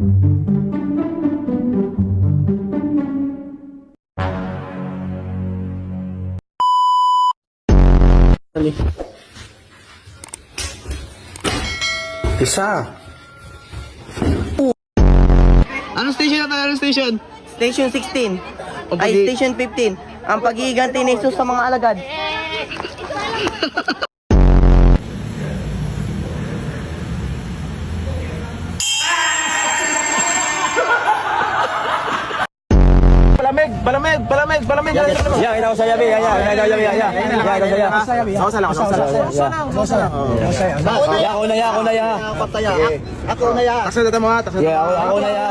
Isa. Anong station na tayo? Anong station? Station 16. O, Ay, pag- Station 15. Ang pag-iiganti ni Jesus sa mga alagad. Balamig. Ya, kita usah yabi, ya. Sausa lang. Ya, ako na ya. Ako na ya. Taksa data mo ha, taksa. Ya, ako na ya.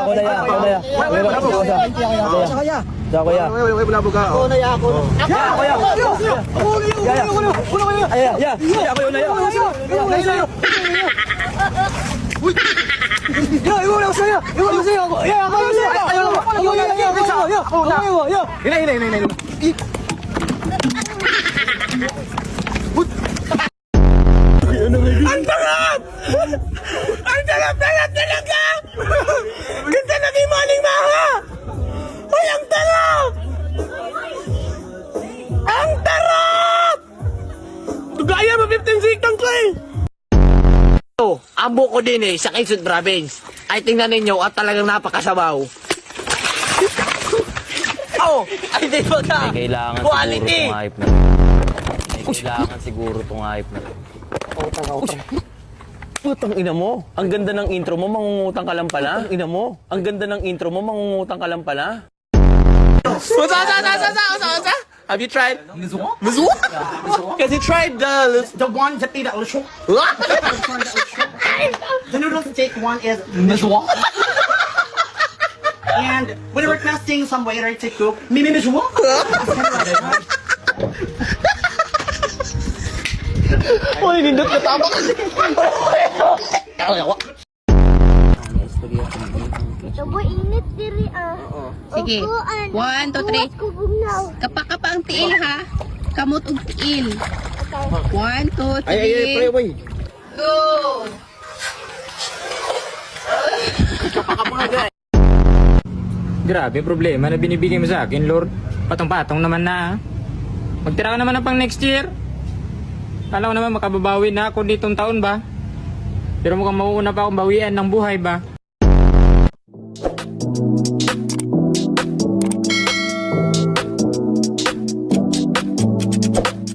Ako ya. Wait, bulabog ka. Ako na ya. Ang sarap talaga! Ganda naging maling maha! Ay, ang tarap! Ang tarap! Tugaya mo 15 siktang ko eh! Ang buko din sa Quezon Province. Ay tingnan ninyo at talagang napakasabaw. Ay di ba ka? May kailangan Quality! siguro itong hype na to. May kailangan siguro itong hype na to. Putang ina mo. Ang ganda ng intro mo, mangungutang ka lang pala. Ina mo. Ang ganda ng intro mo, mangungutang ka lang pala. Have you tried? Mizwa? Because you tried The one that made that little. The noodles steak one is mizwa. And when we're requesting some waiter to cook, mimi mizwa. Uy, nindot na tama kasi. Boy, init diri ah. Sige. 1, 2, 3. Kapa-kapa ang tiil ha. Kamot og tiil. 1, 2, 3. boy. Go! Grabe problema na binibigay mo sa akin, Lord. Patong-patong naman na. Magtira ka naman na pang next year. Kala ko naman makababawi na ako ditong taon ba? Pero mukhang mauuna pa akong bawian ng buhay ba?